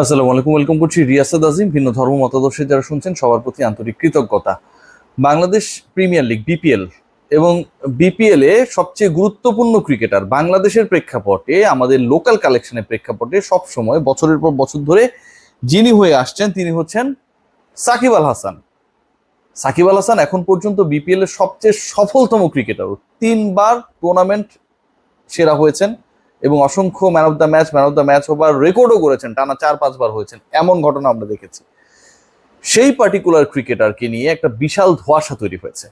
আসসালামু আলাইকুম, ওয়েলকাম করছি রিয়াসাদ আজিম। ভিন্ন ধর্ম মতাদর্শে যারা শুনছেন সবার প্রতি আন্তরিক কৃতজ্ঞতা। বাংলাদেশ প্রিমিয়ার লিগ বিপিএল এবং বিপিএল এ সবচেয়ে গুরুত্বপূর্ণ ক্রিকেটার বাংলাদেশের প্রেক্ষাপটে, আমাদের লোকাল কালেকশনের প্রেক্ষাপটে সব সময় বছরের পর বছর ধরে যিনি হয়ে আসছেন তিনি হচ্ছেন সাকিব আল হাসান। সাকিব আল হাসান এখন পর্যন্ত বিপিএল এর সবচেয়ে সফলতম ক্রিকেটার, 3বার টুর্নামেন্ট সেরা হয়েছেন এবং অসংখ্য ম্যান অফ দ্য ম্যাচ হবার রেকর্ডও করেছেন, টানা 4-5 বার হয়েছেন, এমন ঘটনা আমরা দেখেছি। সেই পার্টিকুলার ক্রিকেটারকে নিয়ে একটা বিশাল ধোঁয়াশা তৈরি হয়েছে।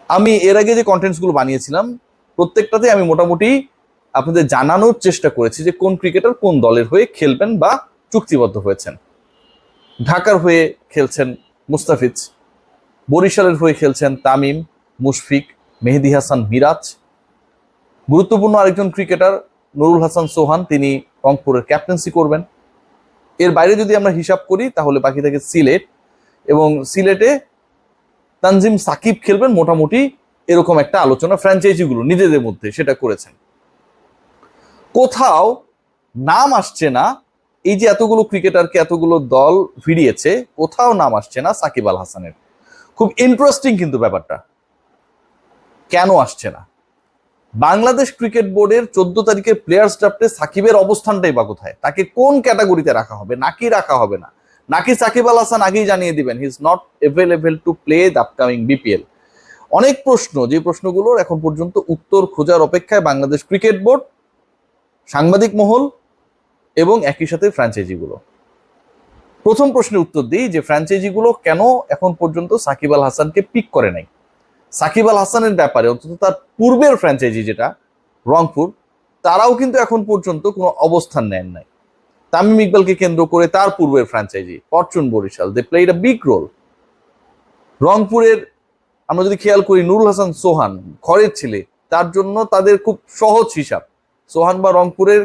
আমি এর আগে যে কন্টেন্টসগুলো বানিয়েছিলাম প্রত্যেকটাতে আমি মোটামুটি আপনাদের জানানোর চেষ্টা করেছি যে কোন ক্রিকেটার কোন দলের হয়ে খেলবেন বা চুক্তিবদ্ধ হয়েছেন। ঢাকার হয়ে খেলছেন মুস্তাফিজ, বরিশালের হয়ে খেলছেন তামিম, মুশফিক, মেহেদী হাসান মিরাজ। গুরুত্বপূর্ণ আরেকজন ক্রিকেটার নুরুল হাসান সোহান, তিনি রংপুরের ক্যাপ্টেন্সি করবেন। এর বাইরে যদি আমরা হিসাব করি তাহলে বাকি থাকে সিলেট, এবং সিলেটে তানজিম সাকিব খেলবেন। মোটামুটি এরকম একটা আলোচনা ফ্র্যাঞ্চাইজিগুলো নিজেদের মধ্যে সেটা করেছেন। কোথাও নাম আসছে না, এই যে এতগুলো ক্রিকেটারকে এতগুলো দল ভিড়িয়েছে, কোথাও নাম আসছে না সাকিব আল হাসানের। খুব ইন্টারেস্টিং কিন্তু ব্যাপারটা, কেন আসছে না? বাংলাদেশ ক্রিকেট বোর্ডের 14 তারিখের প্লেয়ার্স ড্রাফটে সাকিবের অবস্থানটাই বা কোথায়? তাকে কোন ক্যাটাগরিতে রাখা হবে, নাকি রাখা হবে না, নাকি সাকিব আল হাসান আগেই জানিয়ে দিবেন he is not available to play the upcoming BPL? অনেক প্রশ্ন, যে প্রশ্নগুলোর এখন পর্যন্ত উত্তর খোঁজার অপেক্ষায় বাংলাদেশ ক্রিকেট বোর্ড, সাংবাদিক মহল এবং একই সাথে ফ্র্যাঞ্চাইজিগুলো। প্রথম প্রশ্নের উত্তর দিই যে ফ্র্যাঞ্চাইজিগুলো কেন এখন পর্যন্ত সাকিব আল হাসানকে পিক করে নাই। সাকিব আল হাসানের ব্যাপারে অন্তত তার পূর্বের ফ্র্যাঞ্চাইজি যেটা রংপুর, তারাও কিন্তু এখন পর্যন্ত কোনো অবস্থান নেন নাই। তামিম ইকবালকে কেন্দ্র করে তার পূর্বের franchise fortune Barishal, they played a big role. রংপুরের আমরা যদি খেয়াল করি, নুরুল হাসান সোহান ঘরের ছেলে, তার জন্য তাদের খুব সহজ হিসাব। সোহান বা রংপুরের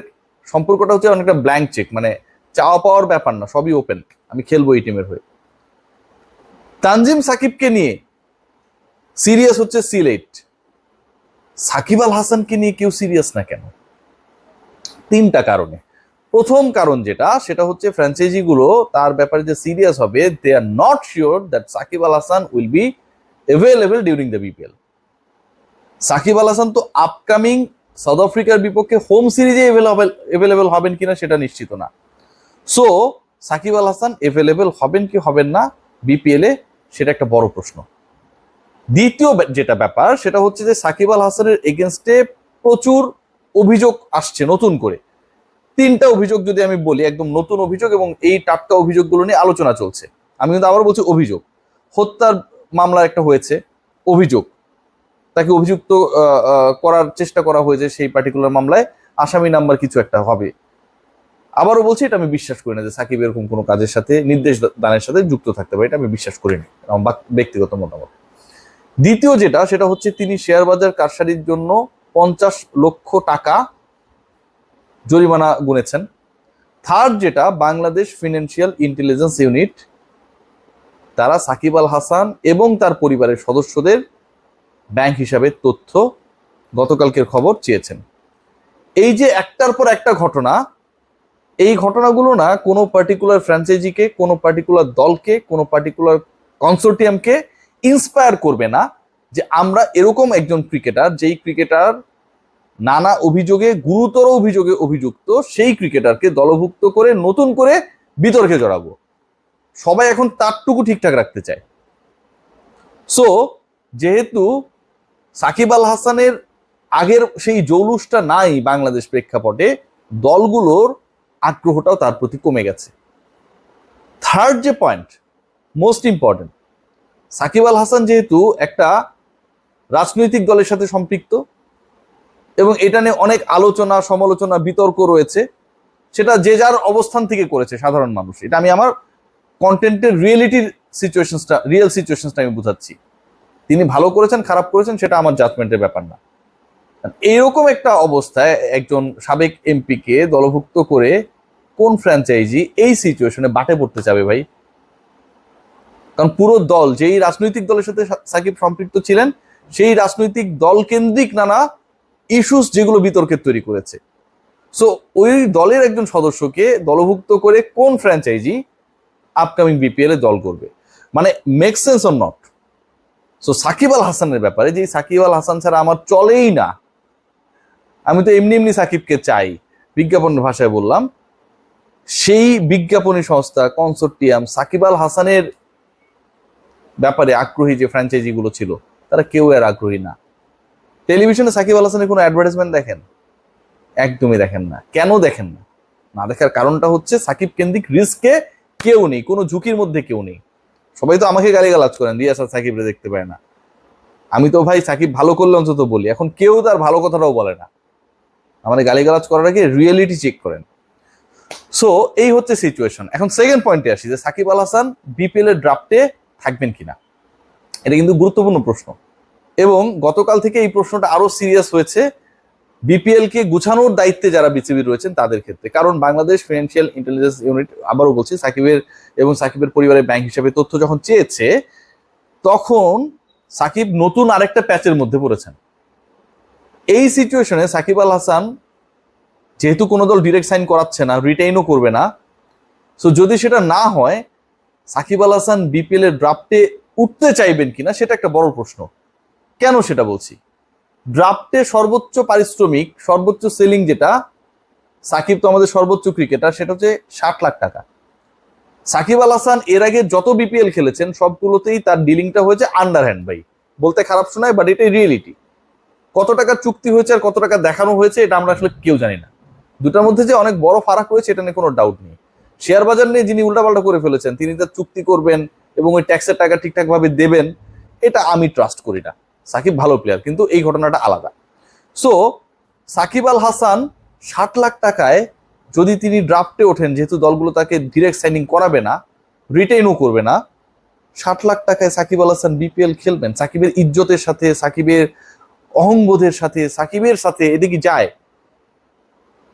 সম্পর্কটা হচ্ছে অনেকটা ব্ল্যাঙ্ক চেক, মানে চাওয়া পাওয়ার ব্যাপার না, সবই ওপেন, আমি খেলবো এই টিমের হয়ে। তানজিম সাকিবকে নিয়ে সিরিয়াস হচ্ছে সিলেট, সাকিব আল হাসানকে নিয়ে কেউ সিরিয়াস না কেন? 3টা কারণে। প্রথম কারণ যেটা, সেটা হচ্ছে ফ্র্যাঞ্চাইজিগুলো তার ব্যাপারে যে সিরিয়াস হবে, they are not sure that Shakib Al Hasan will be available during the BPL. Shakib Al Hasan তো আপকামিং সাউথ আফ্রিকার বিপক্ষে হোম সিরিজে অ্যাভেলেবল হবেন কিনা সেটা নিশ্চিত না। সো সাকিব আল হাসান অ্যাভেলেবল হবেন কি হবেন না বিপিএল এ, সেটা একটা বড় প্রশ্ন। দ্বিতীয় যেটা ব্যাপার, সেটা হচ্ছে যে সাকিব আল হাসানের এগেনস্টে প্রচুর অভিযোগ আসছে নতুন করে। 3টা অভিযোগ যদি আমি বলি, একদম নতুন অভিযোগ, এবং এই টাটকা অভিযোগগুলো নিয়ে আলোচনা চলছে। আমি কিন্তু আবার বলছি অভিযোগ। হত্যার মামলা একটা হয়েছে, অভিযোগ, তাকে অভিযুক্ত করার চেষ্টা করা হয়েছে সেই পার্টিকুলার মামলায়, আসামি নাম্বার কিছু একটা হবে। আবারও বলছি, এটা আমি বিশ্বাস করি না যে সাকিব এরকম কোনো কাজের সাথে, নির্দেশ দানের সাথে যুক্ত থাকতে পারে, এটা আমি বিশ্বাস করি না, আমার ব্যক্তিগত মতামত। দ্বিতীয় যেটা, সেটা হচ্ছে তিনি শেয়ার বাজার কারসারির জন্য 50 লক্ষ টাকা জরিমানা গুনেছেন। থার্ড যেটা, বাংলাদেশ ফিনান্সিয়াল ইন্টেলিজেন্স ইউনিট, তারা সাকিব আল হাসান এবং তার পরিবারের সদস্যদের ব্যাংক হিসাবের তথ্য গতকালকের খবর চেয়েছেন। এই যে একটার পর একটা ঘটনা, এই ঘটনাগুলো না কোনো পার্টিকুলার ফ্র্যাঞ্চাইজিকে, কোনো পার্টিকুলার দলকে, কোনো পার্টিকুলার কনসোর্টিয়ামকে ইন্সপায়ার করবে না যে আমরা এরকম একজন ক্রিকেটার, যেই ক্রিকেটার নানা অভিযোগে, গুরুতর অভিযোগে অভিযুক্ত, সেই ক্রিকেটারকে দলভুক্ত করে নতুন করে বিতর্কে জড়াবো। সবাই এখন তারটুকু ঠিকঠাক রাখতে চায়। সো যেহেতু সাকিব আল হাসানের আগের সেই জৌলুসটা নাই বাংলাদেশ প্রেক্ষাপটে, দলগুলোর আগ্রহটাও তার প্রতি কমে গেছে। থার্ড যে point, most important, Shakib Al Hasan যেহেতু একটা রাজনৈতিক দলের সাথে সম্পৃক্ত এবং এটা নিয়ে অনেক আলোচনা, সমালোচনা, বিতর্ক রয়েছে, সেটা যে যার অবস্থান থেকে করেছে সাধারণ মানুষ। এটা আমি আমার কন্টেন্টের রিয়েল সিচুয়েশনসটা আমি বুঝাচ্ছি। তিনি ভালো করেছেন, খারাপ করেছেন, সেটা আমার জাজমেন্টের ব্যাপার না। এইরকম একটা অবস্থায় একজন সাবেক এমপিকে দলভুক্ত করে কোন ফ্র্যাঞ্চাইজি এই সিচুয়েশনে বাটে পড়তে চাবে ভাই? কারণ পুরো দল, যেই রাজনৈতিক দলের সাথে সাকিব সম্পৃক্ত ছিলেন, সেই রাজনৈতিক দল কেন্দ্রিক নানা ইস্যুস যেগুলো বিতর্কের তৈরি করেছে। সো ওই দলের একজন সদস্যকে দলভুক্ত করে কোন ফ্র্যাঞ্চাইজি আপকামিং বিপিএল এ দল করবে, মানে make sense or not. So Shakib Al হাসানের ব্যাপারে, যে সাকিব আল হাসান ছাড়া আমার চলেই না, আমি তো এমনি এমনি সাকিবকে চাই, বিজ্ঞাপনের ভাষায় বললাম, সেই বিজ্ঞাপনী সংস্থা কনসোর্টিয়াম সাকিব আল হাসানের ব্যাপারে আগ্রহী যে ফ্র্যাঞ্চাইজি গুলো ছিল, তারা কেউ আর আগ্রহী না। টেলিভিশনে সাকিব আল হাসানের কোনো অ্যাডভার্টাইজমেন্ট দেখেন? একদমই দেখেন না। কেন দেখেন না? না দেখার কারণটা হচ্ছে সাকিব কেন্দ্রিক রিস্কে কেউ নেই, কোনো ঝুঁকির মধ্যে কেউ নেই। সবাই তো আমাকে গালিগালাজ করেন, রিয়াজ আর সাকিবরে দেখতে পায় না। আমি তো ভাই সাকিব ভালো করলে অন্তত বলি, এখন কেউ তার ভালো কথাটাও বলে না। আমাদের গালিগালাজ করার আগে রিয়েলিটি চেক করেন। সো এই হচ্ছে সিচুয়েশন। এখন সেকেন্ড পয়েন্টে আসি, যে সাকিব আল হাসান বিপিএল এর ড্রাফটে থাকবেন কিনা, এটা কিন্তু গুরুত্বপূর্ণ প্রশ্ন। এবং গতকাল থেকে এই প্রশ্নটা আরো সিরিয়াস হয়েছে বিপিএল কে গুছানোর দায়িত্বে যারা বিসিবি রয়েছেন তাদের ক্ষেত্রে। কারণ বাংলাদেশ ফিনান্সিয়াল ইন্টেলিজেন্স ইউনিট, আবারও বলছি, সাকিবের এবং সাকিবের পরিবারের ব্যাংক হিসাবে তথ্য যখন চেয়েছে, তখন সাকিব নতুন আরেকটা প্যাচের মধ্যে পড়েছেন। এই সিচুয়েশনে সাকিব আল হাসান যেহেতু কোনো দল ডিরেক্ট সাইন করাচ্ছে না, রিটেইনও করবে না, সো যদি সেটা না হয়, সাকিব আল হাসান বিপিএল এর ড্রাফটে উঠতে চাইবেন কিনা সেটা একটা বড় প্রশ্ন। কেন সেটা বলছি, ড্রাফটে সর্বোচ্চ পারিশ্রমিক, সর্বোচ্চ সেলিং যেটা, সাকিব তো আমাদের সর্বোচ্চ ক্রিকেটার, সেটা হচ্ছে 60 লাখ টাকা। সাকিব আল হাসান এর আগে যত বিপিএল খেলেছেন সবগুলোতেই তার ডিলিংটা হয়েছে আন্ডারহ্যান্ড। ভাই বলতে খারাপ শোনায়, বাট এটাই রিয়েলিটি। কত টাকা চুক্তি হয়েছে আর কত টাকা দেখানো হয়েছে এটা আমরা আসলে কেউ জানি না। দুটার মধ্যে যে অনেক বড় ফারাক রয়েছে এটা নিয়ে কোনো ডাউট নেই। শেয়ার বাজার নিয়ে যিনি উল্টাপাল্টা করে ফেলেছেন, তিনি তার চুক্তি করবেন এবং ওই ট্যাক্সের টাকা ঠিকঠাক ভাবে দেবেন, এটা আমি ট্রাস্ট করি না। সাকিব ভালো প্লেয়ার, কিন্তু এই ঘটনাটা আলাদা। সো সাকিব আল হাসান 60 লাখ টাকায় যদি তিনি ড্রাফটে ওঠেন, যেহেতু দলগুলো তাকে ডিরেক্ট সাইনিং করাবে না, রিটেইনও করবে না, 60 লাখ টাকায় সাকিব আল হাসান বিপিএল খেলবেন সাকিবের ইজ্জতের সাথে, সাকিবের অহংবোধের সাথে, সাকিবের সাথে, এদিকে যায়।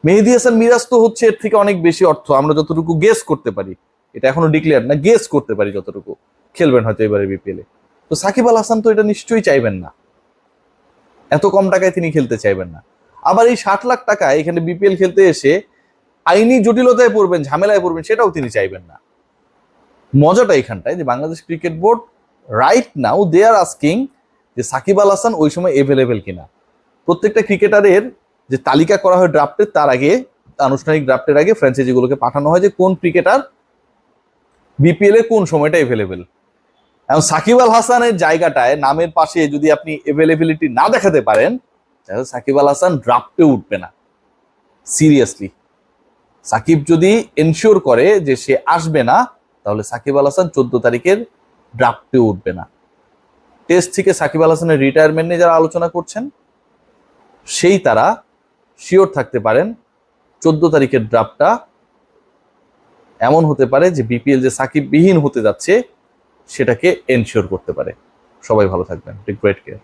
মেহেদী হাসান মিরাজ তো হচ্ছে এর থেকে অনেক বেশি অর্থ, আমরা যতটুকু গেস করতে পারি, এটা এখনো ডিক্লেয়ার না, গেস করতে পারি যতটুকু, খেলবেন হয়তো এবারে বিপিএল এ। তো সাকিব আল হাসান তো এটা নিশ্চয়ই চাইবেন না, এত কম টাকায় তিনি খেলতে চাইবেন না। আবার এই 60 লাখ টাকায় এখানে বিপিএল খেলতে এসে আইনি জটিলতায় পড়বেন, ঝামেলায় পড়বেন, সেটাও তিনি চাইবেন না। মজাটা এখানটায় যে Bangladesh cricket board right now they are asking যে সাকিব আল হাসান ওই সময় এভেলেবেল কিনা। প্রত্যেকটা ক্রিকেটারের যে তালিকা করা হয় ড্রাফটের, তার আগে, আনুষ্ঠানিক ড্রাফটের আগে ফ্র্যাঞ্চাইজিগুলোকে পাঠানো হয় যে কোন ক্রিকেটার বিপিএল এ কোন সময়টা এভেলেবেল। এখন সাকিব আল হাসানের জায়গাটায় নামের পাশে যদি আপনি এভেলেবিলিটি না দেখাতে পারেন, তাহলে সাকিব আল হাসান ড্রাফটে উঠবে না। সিরিয়াসলি, সাকিব যদি এনশিওর করে যে সে আসবে না, তাহলে সাকিব আল হাসান 14 তারিখের ড্রাফটে উঠবে না। টেস্ট থেকে সাকিব আল হাসানের রিটায়ারমেন্ট নিয়ে যারা আলোচনা করছেন, সেই তারা শিওর থাকতে পারেন 14 তারিখের ড্রাফটটা এমন হতে পারে যে বিপিএল যে সাকিব বিহীন হতে যাচ্ছে সেটাকে এনশিওর করতে পারে। সবাই ভালো থাকবেন। Take great care.